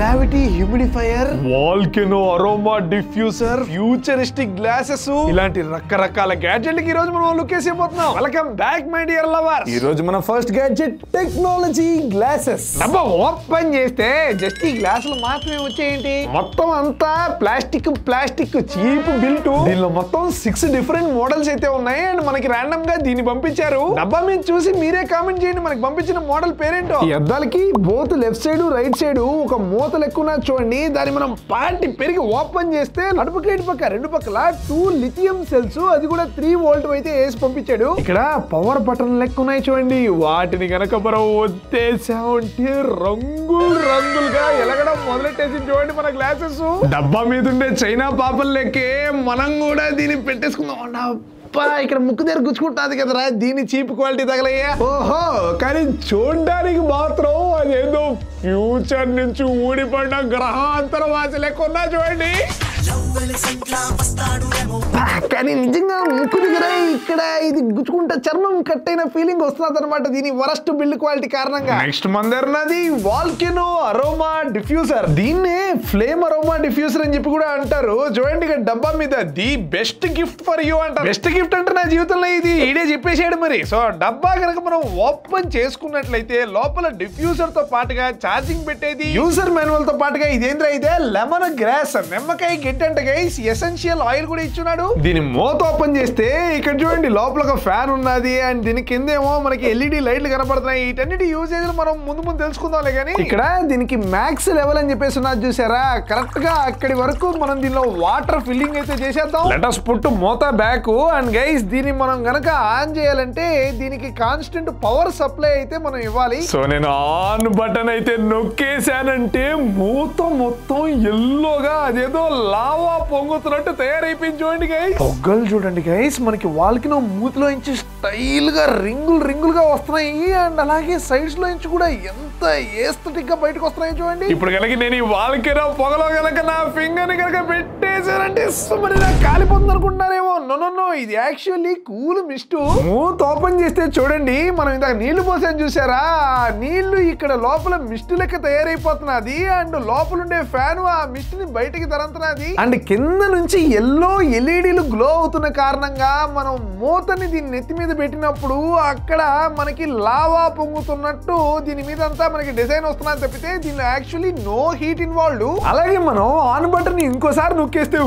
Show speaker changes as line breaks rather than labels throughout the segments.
Gravity humidifier, volcano aroma diffuser, futuristic glasses, ఇలాంటి రకరకాల గ్యాడ్జెట్లకి ఈ రోజు మనం లుక్ వేసిపోతున్నాం. Welcome back my dear lovers. ఈ రోజు మన ఫస్ట్ గ్యాడ్జెట్ టెక్నాలజీ గ్లాసెస్. డబ్బా ఓపెన్ చేస్తే జస్ట్ ఈ గ్లాసులు మాత్రమే వచ్చేయండి. మొత్తం అంతా ప్లాస్టిక్ చీప్ బిల్ట్. దీనిలో మొత్తం 6 డిఫరెంట్ మోడల్స్ అయితే ఉన్నాయి. అండ్ మనకి రాండమ్ గా దీన్ని పంపించారు. డబ్బా మీద చూసి మీరే కామెంట్ చేయండి మనకి పంపించిన మోడల్ పేరేంటో. ఈ అద్దాలకి both left side right side ఒక మూత లెక్కున్నా చూడండి. దాన్ని మనం పార్టీ పెరిగి ఓపెన్ చేస్తే అడుపుకి ఇటు పక్క 2 పక్కల 2 లిథియం సెల్స్, అది కూడా 3 వోల్ట్ అయితే వేసి పంపించాడు. ఇక్కడ పవర్ బటన్ లెక్కున్నాయి చూడండి. వాటిని కనుక మనం ఒత్తేసామంటే రంగులుగా ఎలగడం మొదలెట్టేసి చూడండి మన గ్లాసెస్. డబ్బా మీద ఉండే చైనా పాపల్ లెక్కే మనం కూడా దీన్ని పెట్టేసుకుందాం. ఇక్కడ ముక్కు దగ్గర గుచ్చుకుంటాది కదరా, దీని చీప్ క్వాలిటీ తగలయ్యా. ఓహో, కానీ చూడడానికి మాత్రం అదేదో ఫ్యూచర్ నుంచి ఊడిపడ్డ గ్రహాంతర వాసి లెక్క ఉన్నా చూడండి. కానీ నిజంగా ముక్కు దగ్గర ఇక్కడ ఇది గుచ్చుకుంటే చర్మం కట్ అయిన ఫీలింగ్ వస్తున్నది అనమాట దీని వరస్ట్ బిల్డ్ క్వాలిటీ కారణంగా. నెక్స్ట్ మందర్నది వాల్కెనో అరోమా డిఫ్యూజర్. దీన్నే ఫ్లేమ్ అరోమా డిఫ్యూజర్ అని చెప్పి కూడా అంటారు. చూడండి ఇక్కడ డబ్బా మీద the best gift for you అంటారు. బెస్ట్ గిఫ్ట్ అంటే నా జీవితంలో ఇది ఈడే చెప్పేసాడు మరి. సో డబ్బా కనుక మనం ఓపెన్ చేసుకున్నట్లయితే లోపల డిఫ్యూజర్ తో పాటుగా ఛార్జింగ్ పెట్టేది, యూజర్ మాన్యువల్ తో పాటుగా ఇదేంద్ర అయితే లెమన్ గ్రాస్ నిమ్మకాయ గిట్ అంటే గైస్ ఎసెన్షియల్ ఆయిల్ కూడా ఇచ్చున్నాడు. దీని మూత ఓపెన్ చేస్తే ఇక్కడ చూడండి లోపల ఒక ఫ్యాన్ ఉన్నది. అండ్ దీని కిందేమో మనకి ఎల్ఈడి లైట్లు కనపడుతున్నాయి. వీటన్నిటి యూజేజ్ మనం ముందు తెలుసుకుందాంలే. కానీ ఇక్కడ దీనికి మ్యాక్స్ లెవెల్ అని చెప్పేసి ఉన్నది చూసారా, కరెక్ట్ గా అక్కడి వరకు మనం దీనిలో వాటర్ ఫిల్లింగ్ అయితే చేసేద్దాం. లెట్ us put మూత బ్యాక్. అండ్ గైస్ దీన్ని మనం గనక ఆన్ చేయాలంటే దీనికి కాన్స్టెంట్ పవర్ సప్లై అయితే మనం ఇవ్వాలి. సో నేను ఆన్ బటన్ అయితే నొక్కేసానంటే మూత మొత్తం ఎల్లోగా అదేదో లావా పొంగుతున్నట్టు తయారైపోయింది చూడండి గైస్. పొగ్గలు చూడండి గైస్, మనకి వాల్కెనో మూతిలో నుంచి స్టైల్ గా రింగులుగా వస్తున్నాయి. అండ్ అలాగే సైడ్స్ లో నుంచి కూడా ఎంత ఏస్థెటిక్ గా బయటకు వస్తున్నాయి చూడండి. ఇప్పుడు కనుక నేను ఈ వాల్కెనో పొగలో కనుక నా ఫింగర్ ని కనుక పెట్టేసానంటే మరి కాలిపోతుంది అనుకుంటున్నారేమో. నో, ఇది యాక్చువల్లీ కూల్ మిస్ట్. మూత ఓపెన్ చేస్తే చూడండి, మనం ఇందాక నీళ్లు పోసాను చూసారా, నీళ్లు ఇక్కడ లోపల మిస్ట్ లెక్క తయారైపోతున్నది. అండ్ లోపల ఉండే ఫ్యాన్ ఆ మిస్ట్ ని బయటికి తరంతున్నది. అండ్ కింద నుంచి ఎల్లో ఎల్ఈడీలు గ్లో అవుతున్న కారణంగా మనం మూతని దీని నెత్తి మీద పెట్టినప్పుడు అక్కడ మనకి లావా పొంగుతున్నట్టు దీని మీద అంతా మనకి డిజైన్ వస్తున్నది తప్పితే దీనిలో యాక్చువల్లీ నో హీట్ ఇన్వాల్వ్డ్. అలాగే మనం ఆన్ బటన్ ఇంకోసారి నొక్కేస్తే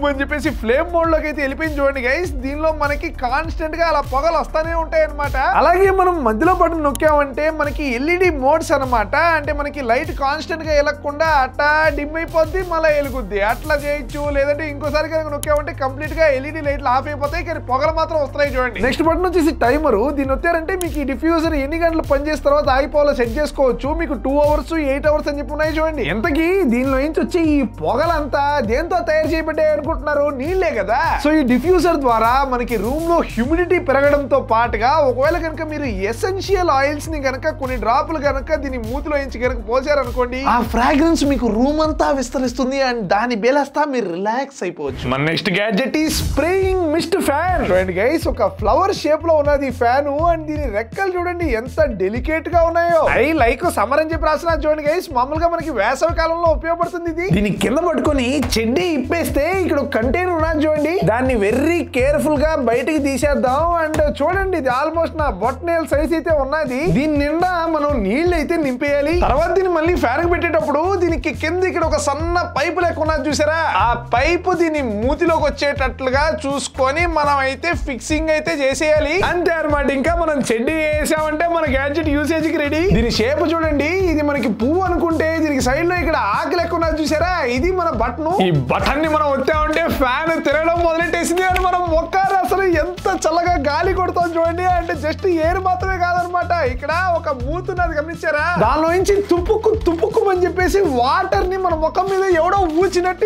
అని చెప్పేసి ఫ్లేమ్ మోడ్ లోకి అయితే వెళ్ళిపోయింది చూడండి గైస్. దీనిలో మనకి కాన్స్టెంట్ గా అలా పొగలు వస్తానే ఉంటాయి అనమాట. అలాగే మనం మధ్యలో బటన్ నొక్కామంటే మనకి ఎల్ఈడి మోడ్స్ అనమాట. అంటే మనకి లైట్ కాన్స్టెంట్ గా వెలగకుండా అట్టా డిమ్ అయిపోద్ది, మళ్ళీ వెలుగుద్ది, అట్లా చేయొచ్చు. లేదంటే ఇంకోసారి కనుక నొక్కామంటే కంప్లీట్ గా ఎల్ఈడి లైట్లు ఆఫ్ అయిపోతాయి, కానీ పొగలు మాత్రం వస్తున్నాయి చూడండి. నెక్స్ట్ బటన్ వచ్చేసి టైమర్. దీన్ని వచ్చారంటే మీకు ఈ డిఫ్యూజర్ ఎన్ని గంటలు పనిచేసిన తర్వాత ఆగిపోవాలో సెట్ చేసుకోవచ్చు. మీకు 2 అవర్స్ 8 అవర్స్ అని చెప్పి ఉన్నాయి చూడండి. ఎంతకి దీనిలో నుంచి వచ్చి ఈ పొగలంతా దేంతో తయారు చేయబడ్డాయి అనుకుంటున్నారు? నీళ్లే కదా. సో ఈ డిఫ్యూజర్ ద్వారా మనకి రూమ్ లో హ్యూమిడిటీ పెరగడంతో పాటుగా ఒకవేళ కనుక మీరు ఎసెన్షియల్ ఆయిల్స్ ని కనుక కొన్ని డ్రాపులు కనుక దీని మూతిలో నుంచి కనుక పోసారనుకోండి, ఆ ఫ్రాగ్రెన్స్ మీకు రూమ్ అంతా విస్తరిస్తుంది. అండ్ దాని బేలస్తా మీరు రిలాక్స్ అయిపోవచ్చు. మన నెక్స్ట్ గ్యాడ్జెట్ ఈ స్ప్రేయింగ్ మిస్ట్ ఫ్యాన్. చూడండి గైస్, ఒక ఫ్లవర్ షేప్ లో ఉన్నది ఫ్యాన్. అండ్ దీని రెక్కలు చూడండి ఎంత డెలికేట్ గా ఉన్నాయో. ఐ లైక్ సమ్మర్ అని చెప్పి రాసిన చూడండి గైస్. మామూలుగా మనకి వేసవి కాలంలో ఉపయోగపడుతుంది ఇది. దీన్ని కింద పట్టుకొని చెడ్డీ ఇప్పేస్తే ఇక్కడ ఒక కంటైనర్ ఉన్నది చూడండి, దాన్ని వెరీ కేర్ఫుల్ గా బయటికి తీసేద్దాం. అండ్ చూడండి ఇది ఆల్మోస్ట్ నా బొట్టనేల్ సైజ్ అయితే ఉన్నది. దీని నిండా మనం నీళ్లు అయితే నింపేయాలి. తర్వాత దీన్ని మళ్ళీ ఫ్యాన్ కి పెట్టేటప్పుడు దీనికి కింద ఇక్కడ ఒక సన్న పైపు లెక్క ఉన్నది చూసారా, ఆ పైపు దీని మూతిలోకి వచ్చేటట్లుగా చూసుకొని మనం అయితే ఫిక్సింగ్ అయితే చేసేయాలి. అంతే అనమాట. ఇంకా మనం చెడ్డీ వేసామంటే మన గ్యాడ్జెట్ యూసేజ్ కి రెడీ. దీని షేప్ చూడండి, ఇది మనకి పువ్వు అనుకుంటే దీనికి సైడ్ లో ఇక్కడ ఆకు లెక్క ఉన్నది చూసారా, ఇది మన బటన్. ఈ బటన్ ని మనం వచ్చామంటే ఫ్యాన్ తిరగడం మొదలెట్టేసింది. అని మనం మొక్కారు అసలు ఎంత చల్లగా గాలి కొడతాం చూడండి. అంటే జస్ట్ ఎయిర్ మాత్రమే కాదనమాట, ఇక్కడ ఒక మూత్ ఉన్నది గమనించారా, దానిలో నుంచి తుప్పుకు అని చెప్పేసి వాటర్ ని మన ముఖం మీద ఎవడో ఊచినట్టు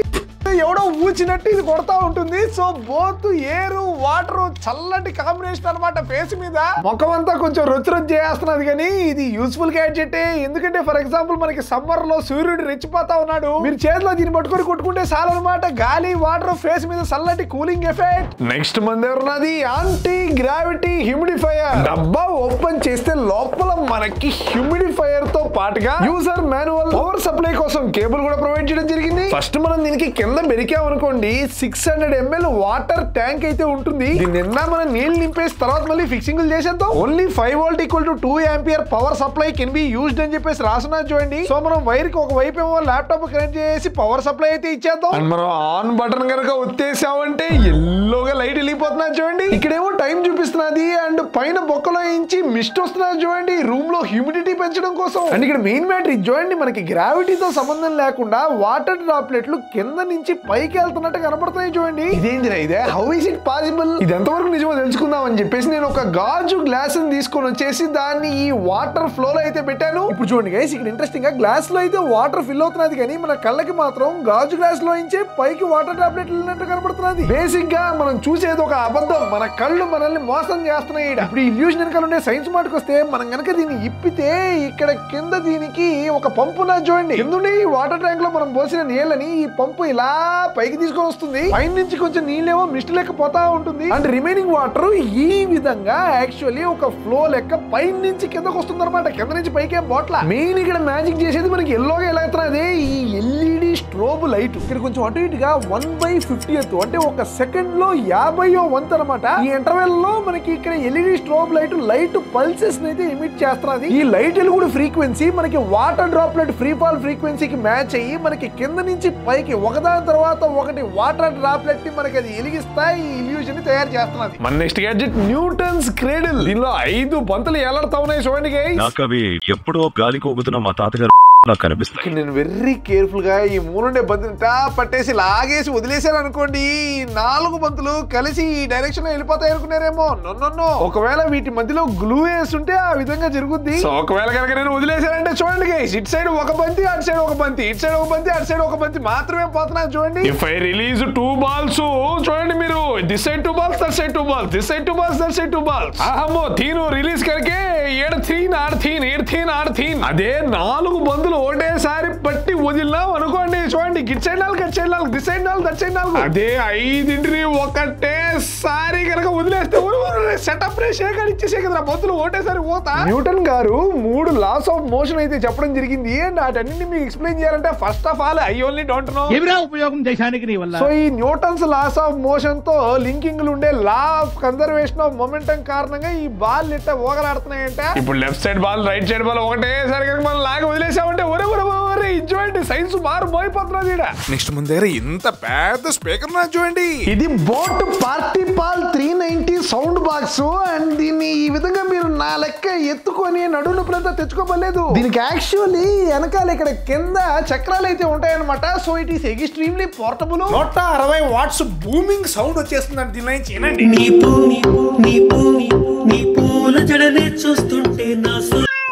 ఇది కొడతా ఉంటుంది. సో బోత్ ఎయిర్ వాటర్ చల్లటి కాంబినేషన్ అనమాట. ఫేస్ మీద ముఖం అంతా కొంచెం రుచి చేస్తున్నది. కానీ ఇది యూస్ఫుల్ గ్యాడ్జెట్. ఎందుకంటే ఫర్ ఎగ్జాంపుల్ మనకి సమ్మర్ లో సూర్యుడు రెచ్చిపోతా ఉన్నాడు, మీరు చేతిలో దీన్ని పట్టుకొని కొట్టుకుంటే చాలన్నమాట. గాలి వాటర్ ఫేస్ మీద చల్లటి కూలింగ్ ఎఫెక్ట్. నెక్స్ట్ మంది ఎవరున్నది యాంటీ గ్రావిటీ హ్యూమిడిఫైయర్. డబ్బా ఓపెన్ చేస్తే లోపల మనకి హ్యూమిడిఫైయర్ తో పాటుగా user manual, power power supply కోసం కేబుల్ కూడా ప్రొవైడ్ చేయడం జరిగింది. ఫస్ట్ మనం దీనికి కింద మెరికామనుకోండి 600 ml వాటర్ ట్యాంక్ అయితే ఉంటుంది. దీని నిండా మనం నీళ్లు నింపేసి తర్వాత మళ్ళీ ఫిక్సింగ్ చేసేద్దాం. Only 5 volt = 2 ampere power supply can be used అని చెప్పేసి రాసున్నా చూడండి. సో మనం వైర్ కి ఒక వైపు ఏమో ల్యాప్టాప్ కనెక్ట్ చేసి పవర్ సప్లై అయితే ఇచ్చేద్దాం. అండ్ మనం ఆన్ బటన్ కనుక ఒత్తేసామంటే ఎల్లోగా లైట్ వెళ్ళిపోతున్నా చూడండి. ఇక్కడేమో టైం చూపిస్తున్నది అండ్ పైన బొక్కలో ఇంచి మిస్ట్ వస్తున్నది చూడండి, రూమ్ లో హ్యూమిడిటీ పెంచడం కోసం. అండ్ ఇక్కడ మెయిన్ మ్యాటర్ ఇది చూడండి, మనకి గ్రావిటీతో సంబంధం లేకుండా వాటర్ డ్రాప్లెట్లు కింద నుంచి పైకి వెళ్తున్నట్టు కనపడుతున్నాయి చూడండి. ఇదేంటిరా ఇదే, హౌ ఇస్ ఇట్ పాసిబుల్? ఇది ఎంతవరకు నిజమో తెలుసుకుందాం అని చెప్పేసి నేను ఒక గాజు గ్లాస్ తీసుకొని వచ్చేసి దాన్ని ఈ వాటర్ ఫ్లో లో అయితే పెట్టాను. ఇప్పుడు చూడండి గైస్, ఇక్కడ ఇంట్రెస్టింగ్ గా గ్లాస్ లో అయితే వాటర్ ఫిల్ అవుతున్నది కానీ మన కళ్ళకి మాత్రం గాజు గ్లాస్ లో ఇంచే పైకి వాటర్ డ్రాప్లెట్లు వెళ్ళినట్టు కనపడుతున్నది. బేసిక్ గా మనం చూసేది ఒక అబద్ధం, మన కళ్ళు మనల్ని మోసం చేస్తున్నాయి. ఇప్పుడు ఇల్యూషన్ వెనకాల ఉండే సైన్స్ మాటకు వస్తే మనం కనుక దీన్ని ఇప్పితే ఇక్కడ కింద దీనికి ఒక పంపు నా చూడండి, కింద ఈ వాటర్ ట్యాంక్ లో మనం పోసిన నీళ్ళని ఈ పంపు ఇలా పైకి తీసుకొని వస్తుంది. పైన నుంచి కొంచెం నీళ్ళేమో మిస్ట్ లెక్క పోతా ఉంటుంది అండ్ రిమైనింగ్ వాటర్ ఈ విధంగా యాక్చువల్లీ ఒక ఫ్లో లెక్క పైన నుంచి కిందకు వస్తుంది అనమాట. కింద నుంచి పైకి బాట్ల మెయిన్ ఇక్కడ మ్యాజిక్ చేసేది మనకి ఎల్లోగా ఎలా అవుతున్నది ఈ ఎల్ఈడి స్ట్రోబ్ లైట్. ఇక్కడ కొంచెం అటు ఇటుగా 1/50th అంటే ఒక సెకండ్ లో 50వ వంతు అనమాట. ఈ ఇంటర్వెల్ లో మనకి ఇక్కడ ఎల్ఈడి స్ట్రోబ్ లైట్ పల్సెస్ అయితే ఎమిట్ చేస్తున్నది. ఈ లైట్ వెలుగుడు ఫ్రీక్వెన్సీ మనకి వాటర్ డ్రాప్లెట్ ఫ్రీ ఫాల్ ఫ్రీక్వెన్సీకి మ్యాచ్ అయ్యి మనకి కింద నుంచి పైకి ఒకదాని తర్వాత ఒకటి వాటర్ డ్రాప్లెట్ ని మనకి అది ఎలిగిస్తాయి, ఈ ఇల్యూషన్ ని తయారు చేస్తున్నది. మన నెక్స్ట్ గ్యాడ్జెట్ న్యూటన్స్ క్రేడిల్. దీనిలో 5 బంతులు ఎలాడుతా ఉన్నాయి చూడండి గైస్.
నాకు అవి ఎప్పుడో గాలికి ఊగుతున్న మా తాతగారు నాకు కనిపిస్తాయి.
నేను వెరీ కేర్ఫుల్ గా ఈ మూడుండే బంతులు పట్టేసి లాగేసి వదిలేసాను అనుకోండి, 4 బంతులు కలిసి ఈ డైరెక్షన్ లో వెళ్ళిపోతాయి అనుకున్నారేమో. నో, ఒకవేళ వీటి మధ్యలో గ్లూ వేసి ఉంటే ఆ విధంగా జరుగుద్ది. సో ఒకవేళ కనుక నేను వదిలేసానంటే చూడండి గైస్, ఇటు సైడ్ ఒక బంతి, అటు సైడ్ ఒక బంతి, ఇటు సైడ్ ఒక బంతి, అటు సైడ్ ఒక బంతి మాత్రమే పోతున్నాను చూడండి. ఇఫ్ ఐ రిలీజ్ 2 balls చూడండి మీరు, this side 2 balls, that side 2 balls, this side 2 balls, that side 2 balls. ఆహమ్మో తీను రిలీజ్ करके 8 3 అదే 4 బంతులు ఒకటేసారి పట్టి వదిలినాం అనుకోండి చూడండి, గిట్ సైడ్ 4, గట్ side 4, this side 4, that side 4. అదే 5 ఒకటేసారి కనుక వదిలేస్తే సెటప్ రే షేక్ అని ఇచ్చేసే కదా బంతులు ఒకటేసారి పోతా. న్యూటన్ గారు 3 laws ఆఫ్ మోషన్ అయితే చెప్పడం జరిగింది అండ్ వాటన్నింటినీ మీకు ఎక్స్ప్లెయిన్ చేయాలంటే first of all I only don't know
ఏమిరా ఉపయోగం దేశానికి నీ వల్ల.
సో ఈ న్యూటన్స్ లాస్ ఆఫ్ మోషన్ తో లింకింగ్ ఉండే law of conservation of momentum కారణంగా ఈ బాల్ ఇట్ట ఓగలాడుతున్నాయంట. ఇప్పుడు left side ball right side ball ఒకటేసారి కనుక మనం లాగా వదిలేసామంటే చూడండి సైన్స్ మారిపోతున్నది. నెక్స్ట్ మన దగ్గర ఇంత పెద్ద స్పీకర్ చూడండి, ఇది Boat party pal 390 sound box and దీన్ని ఈ విధంగా మీరు నా లెక్క ఎత్తుకొని నడుము నొప్పులంతా తెచ్చుకోబడలేదు. దీనికి యాక్చువల్లీ వెనకాల ఇక్కడ కింద చక్రాలు అయితే ఉంటాయన్నమాట. So it is extremely portable. 160 watts booming sound వచ్చేస్తుందండి దీని నుంచి. ఏనండి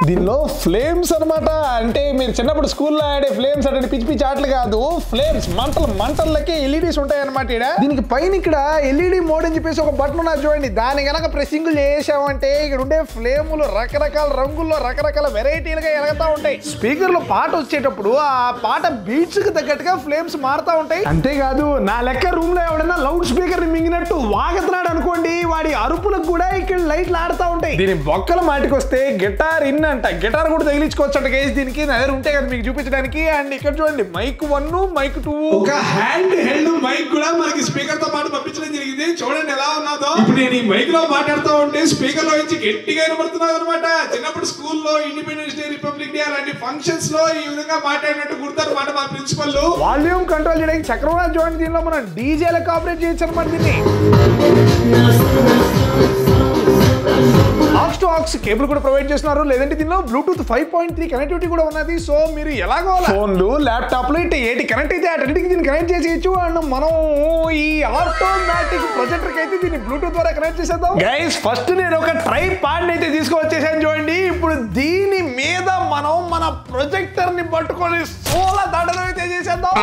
దీనిలో ఫ్లేమ్స్ అనమాట, అంటే మీరు చిన్నప్పుడు స్కూల్లో ఆడే ఫ్లేమ్స్ అంటే పిచ్చి పిచ్చి ఆటలు కాదు, ఫ్లేమ్స్ మంటలకి ఎల్ఈడీస్ ఉంటాయి అనమాట. దీనికి పైన ఇక్కడ ఎల్ఈడి మోడ్ అని చెప్పేసి ఒక బటన్ ఉన్నది చూడండి, దాని కనుక ప్రెస్సింగ్ చేసామంటే ఇక్కడ ఉండే ఫ్లేములు రకరకాల రంగుల్లో రకరకాల వెరైటీలుగా ఎలగతా ఉంటాయి. స్పీకర్ లో పాట వచ్చేటప్పుడు ఆ పాట బీట్స్ కి తగ్గట్టుగా ఫ్లేమ్స్ మారుతా ఉంటాయి. అంతేకాదు నా లెక్క రూమ్ లో ఎవడన్నా లౌడ్ స్పీకర్ ని మింగినట్టు వాగుతున్నాడు అనుకోండి, వాడి అరుపులకు కూడా ఇక్కడ లైట్లు ఆడుతూ ఉంటాయి. దీని బొక్కల మాటికి వస్తే గిటార్ ఇన్ అంట, గిటార్ కూడా తగిలించుకోవచ్చు అంట గైస్ దీనికి. నా దగ్గర ఉంటే కదా మీకు చూపించడానికి. అండ్ ఇక్కడ చూడండి మైక్ 1, మైక్ 2,
ఒక హ్యాండ్ హెల్డ్ మైక్ కూడా మనకి స్పీకర్ తో పాటు పంపించడం జరిగింది. చూడండి ఎలా ఉన్నదో. ఇప్పుడు నేను ఈ మైక్ లో మాట్లాడుతూ ఉంటే స్పీకర్ లో నుంచి గట్టిగా వినబడుతున్నది అనమాట. చిన్నప్పుడు స్కూల్లో ఇండిపెండెన్స్ డే, రిపబ్లిక్ డే అలాంటి ఫంక్షన్స్ లో ఈ విధంగా మాట్లాడినట్టు గుర్తారన్నమాట మా ప్రిన్సిపల్.
వాల్యూమ్ కంట్రోల్ చేయడానికి చక్రం చూడండి, దీనిలో మనం డీజేలకు ఆపరేట్ చేయొచ్చు అనమాట దీన్ని. ఆక్స్ టు ఆక్స్ కేబుల్ కూడా ప్రొవైడ్ చేస్తున్నారు, లేదంటే దీనిలో బ్లూటూత్ 5.3 కనెక్టివిటీ కూడా ఉన్నది. సో మీరు ఎలాగో ఫోన్లు ల్యాప్టాప్లు ఇట్లా ఏటి కనెక్ట్ అయితే అన్నిటికి దీన్ని కనెక్ట్ చేసేయచ్చు. అండ్ మనం ఈ ఆటోమేటిక్ ప్రొజెక్టర్ కి అయితే దీన్ని బ్లూటూత్ ద్వారా కనెక్ట్ చేసేద్దాం. గైస్ ఫస్ట్ నేను ఒక ట్రైపాడ్ అయితే తీసుకొచ్చేసాను చూడండి. ఇప్పుడు దీని మీద మనం మన ప్రొజెక్టర్ ని పట్టుకొని సోలా దాటడం అయితే చేసేద్దాం.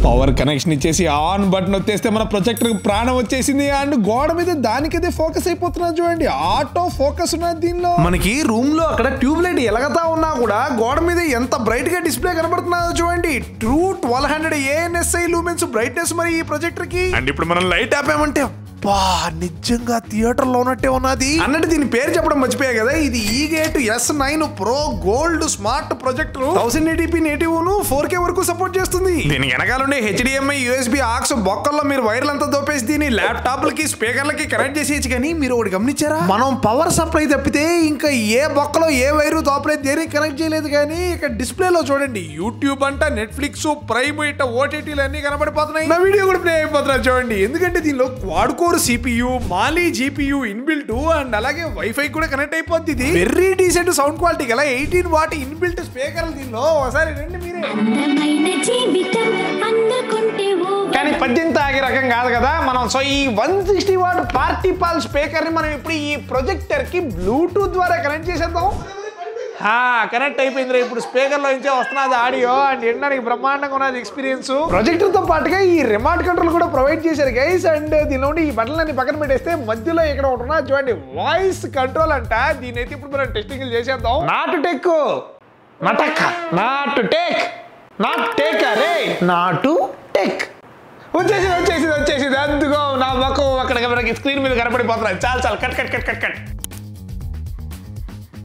పవర్ కనెక్షన్ ఇచ్చేసి ఆన్ బటన్ వచ్చేస్తే మన ప్రొజెక్టర్ ప్రాణం వచ్చేసింది. అండ్ గోడ మీద దానికైతే ఫోకస్ అయిపోతున్నది చూడండి, ఆటో ఫోకస్ ఉన్నది దీనిలో. మనకి రూమ్ లో అక్కడ ట్యూబ్ లైట్ ఎలగతా ఉన్నా కూడా గోడ మీద ఎంత బ్రైట్ గా డిస్ప్లే కనబడుతున్నదో చూడండి. ట్రూ 1200 ANSI లూమెన్స్ బ్రైట్నెస్ మరి ఈ ప్రొజెక్టర్ కి. అండ్ ఇప్పుడు మనం లైట్ ఆపామంటే అబ్బా నిజంగా థియేటర్ లో ఉన్నట్టే ఉన్నది అన్నట్టు దీని పేరు చెప్పడం మర్చిపోయా కదా. ఇది ఈగేట్ S9 Pro gold smart projector 1080p native ను 4K వరకు సపోర్ట్ చేస్తుంది. దీని వెనకాలండే HDMI USB AUX బొక్కల్లో మీరు వైర్లు అంతా దోపేసి దీని ల్యాప్టాప్లకి స్పీకర్లకి కనెక్ట్ చేసేయచ్చు. కానీ మీరు ఒకటి గమనించారా, మనం పవర్ సప్లై తప్పితే ఇంకా ఏ బొక్కలో ఏ వైరు తోపలేదు, దేనికి కనెక్ట్ చేయలేదు. కానీ ఇక్కడ డిస్ప్లేలో చూడండి యూట్యూబ్ అంట, నెట్ఫ్లిక్స్, ప్రైమ్ ఇట్ట OTTలు అన్ని కనబడిపోతున్నాయి. నా వీడియో కూడా ప్లే అయిపోతున్నా చూడండి. ఎందుకంటే దీనిలో quad core CPU, Mali GPU inbuilt and అలాగే వైఫై కూడా కనెక్ట్ అయిపోద్ది. ఇది వెరీ డీసెంట్ సౌండ్ క్వాలిటీ గల 18 వాట్ ఇన్బిల్ట్ స్పీకర్లు దీనిలో. ఒకసారి రండి మీరే. కానీ 18 ఆగే రకం కాదు కదా మనం. సో ఈ 160 వాట్ పార్టీ పాల్ స్పీకర్ ని మనం ఇప్పుడు ఈ ప్రొజెక్టర్ కి బ్లూటూత్ ద్వారా కనెక్ట్ చేసేద్దాం. కనెక్ట్ అయిపోయింది. ఇప్పుడు స్పీకర్ లో నుంచే వస్తున్నది ఆడియో అండ్ వినడానికి బ్రహ్మాండంగా ఉన్నది ఎక్స్పీరియన్స్. ప్రొజెక్టర్ తో పాటుగా ఈ రిమోట్ కంట్రోల్ కూడా ప్రొవైడ్ చేశారు గైస్. అండ్ దీనిలోని ఈ బటన్ అన్ని పక్కన పెట్టేస్తే మధ్యలో ఇక్కడ ఒకటి ఉన్నది చూడండి, వాయిస్ కంట్రోల్ అంట. దీని అయితే ఇప్పుడు మనం టెస్టింగ్ చేసేద్దాం. నాట్ టెక్ వచ్చేసి అందుకో నా మొక్క అక్కడ స్క్రీన్ మీద కనపడిపోతున్నాయి. చాలు కట్.